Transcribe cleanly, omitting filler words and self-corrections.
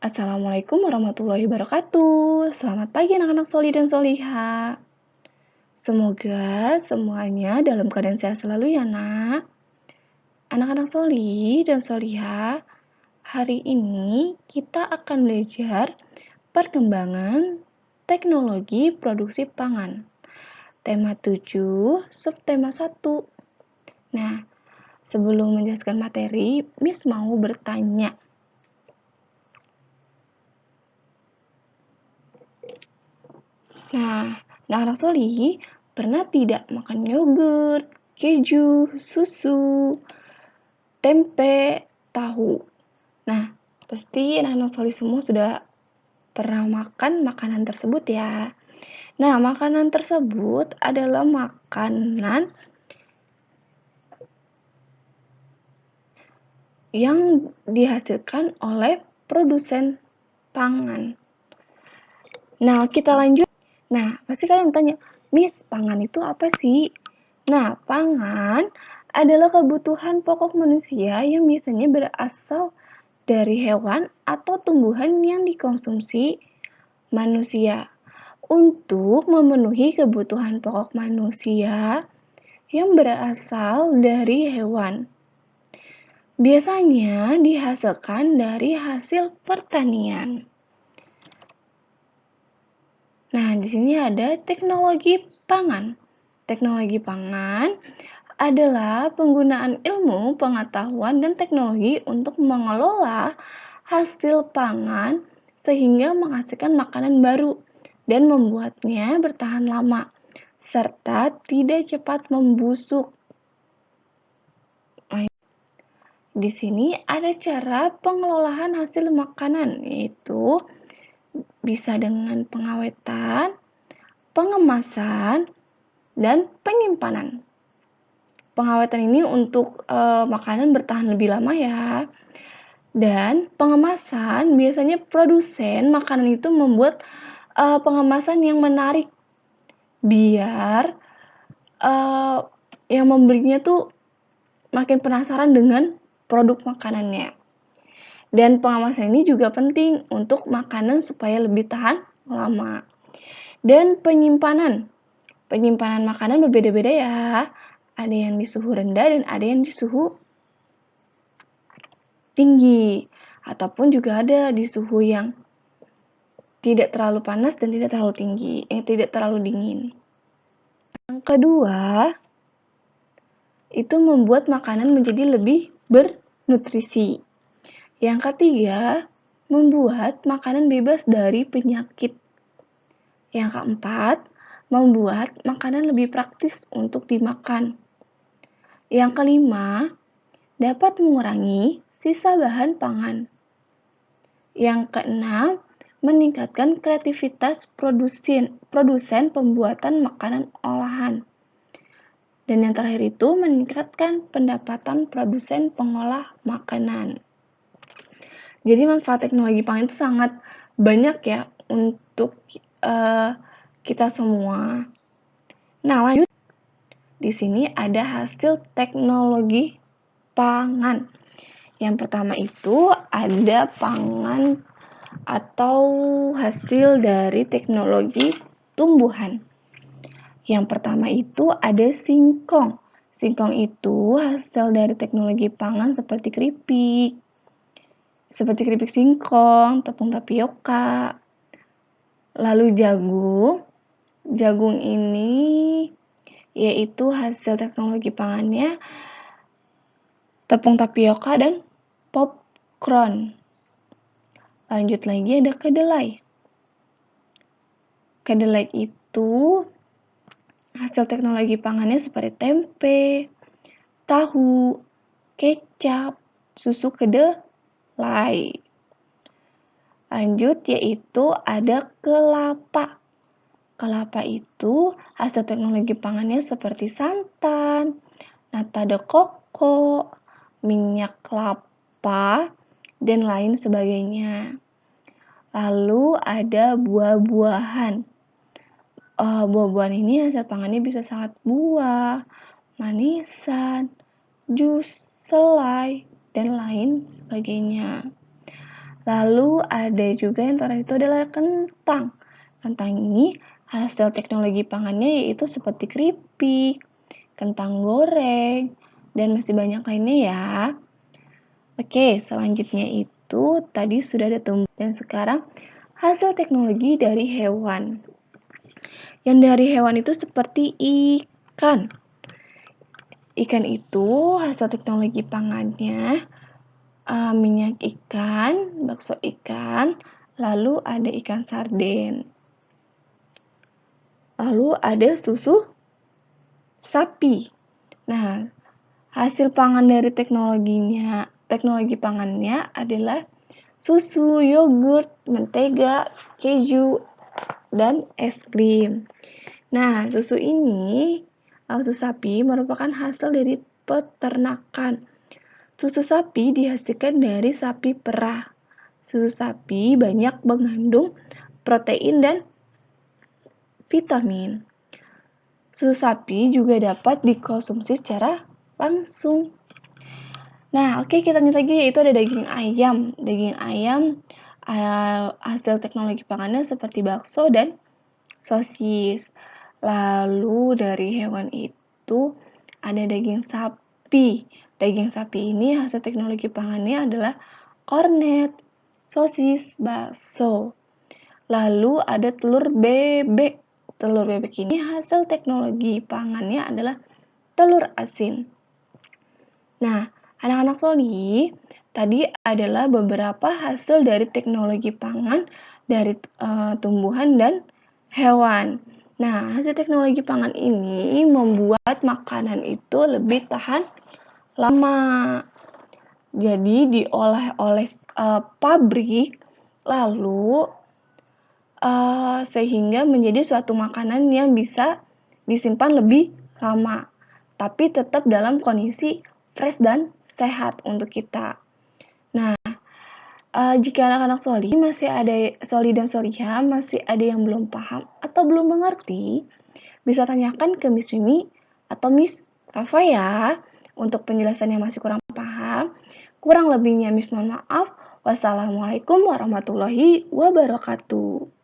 Assalamualaikum warahmatullahi wabarakatuh. Selamat pagi anak-anak soli dan soliha. Semoga semuanya dalam keadaan sehat selalu ya nak. Anak-anak soli dan soliha, hari ini kita akan belajar perkembangan teknologi produksi pangan. Tema 7, subtema 1. Nah, sebelum menjelaskan materi, Miss mau bertanya. Nah, anak-anak soli pernah tidak makan yogurt, keju, susu, tempe, tahu? Nah, pasti anak-anak soli semua sudah pernah makan makanan tersebut ya. Nah, makanan tersebut adalah makanan yang dihasilkan oleh produsen pangan. Nah, kita lanjut. Nah, pasti kalian bertanya, Miss, pangan itu apa sih? Nah, pangan adalah kebutuhan pokok manusia yang biasanya berasal dari hewan atau tumbuhan yang dikonsumsi manusia untuk memenuhi kebutuhan pokok manusia yang berasal dari hewan. Biasanya dihasilkan dari hasil pertanian. Nah, di sini ada teknologi pangan. Teknologi pangan adalah penggunaan ilmu, pengetahuan, dan teknologi untuk mengelola hasil pangan sehingga menghasilkan makanan baru dan membuatnya bertahan lama serta tidak cepat membusuk. Di sini ada cara pengelolaan hasil makanan, yaitu bisa dengan pengawetan, pengemasan, dan penyimpanan. Pengawetan ini untuk makanan bertahan lebih lama ya. Dan pengemasan, biasanya produsen makanan itu membuat pengemasan yang menarik biar yang membelinya tuh makin penasaran dengan produk makanannya. Dan pengemasan ini juga penting untuk makanan supaya lebih tahan lama. Dan penyimpanan makanan berbeda-beda ya. Ada yang di suhu rendah dan ada yang di suhu tinggi. Ataupun juga ada di suhu yang tidak terlalu panas dan tidak terlalu tinggi, tidak terlalu dingin. Yang kedua, itu membuat makanan menjadi lebih bernutrisi. Yang ketiga, membuat makanan bebas dari penyakit. Yang keempat, membuat makanan lebih praktis untuk dimakan. Yang kelima, dapat mengurangi sisa bahan pangan. Yang keenam, meningkatkan kreativitas produsen pembuatan makanan olahan. Dan yang terakhir itu meningkatkan pendapatan produsen pengolah makanan. Jadi manfaat teknologi pangan itu sangat banyak ya untuk kita semua. Nah, lanjut. Di sini ada hasil teknologi pangan. Yang pertama itu ada pangan atau hasil dari teknologi tumbuhan. Yang pertama itu ada singkong. Singkong itu hasil dari teknologi pangan seperti keripik singkong, tepung tapioka. Lalu jagung ini yaitu hasil teknologi pangannya tepung tapioka dan popcorn. Lanjut lagi ada kedelai. Kedelai itu hasil teknologi pangannya seperti tempe, tahu, kecap, susu kedelai. Lanjut yaitu ada kelapa. Kelapa itu hasil teknologi pangannya seperti santan, nata de coco, minyak kelapa, dan lain sebagainya. Lalu ada buah-buahan. Buah-buahan ini hasil pangannya bisa sangat buah, manisan, jus, selai, dan lain sebagainya. Lalu ada juga yang terakhir itu adalah kentang. Kentang ini hasil teknologi pangannya yaitu seperti keripik, kentang goreng, dan masih banyak lainnya ya. Oke, selanjutnya itu tadi sudah ada tumbuh dan sekarang hasil teknologi dari hewan. Yang dari hewan itu seperti ikan. Ikan itu hasil teknologi pangannya minyak ikan, bakso ikan, lalu ada ikan sarden. Lalu ada susu sapi. Nah, hasil pangan dari teknologi pangannya adalah susu, yogurt, mentega, keju, dan es krim. Nah, susu sapi merupakan hasil dari peternakan. Susu sapi dihasilkan dari sapi perah. Susu sapi banyak mengandung protein dan vitamin. Susu sapi juga dapat dikonsumsi secara langsung. Nah, oke, kita lanjut lagi, yaitu ada daging ayam. Daging ayam hasil teknologi pangannya seperti bakso dan sosis. Lalu dari hewan itu ada daging sapi. Daging sapi ini hasil teknologi pangannya adalah kornet, sosis, bakso. Lalu ada telur bebek. Telur bebek ini hasil teknologi pangannya adalah telur asin. Nah, anak-anak Soli, tadi adalah beberapa hasil dari teknologi pangan dari tumbuhan dan hewan. Nah, hasil teknologi pangan ini membuat makanan itu lebih tahan lama. Jadi diolah oleh pabrik, lalu sehingga menjadi suatu makanan yang bisa disimpan lebih lama, tapi tetap dalam kondisi fresh dan sehat untuk kita. Nah, jika anak-anak Soli dan Soliha masih ada yang belum paham atau belum mengerti, bisa tanyakan ke Miss Mimi atau Miss Rafa ya. Untuk penjelasan yang masih kurang paham, kurang lebihnya Miss mohon maaf. Wassalamualaikum warahmatullahi wabarakatuh.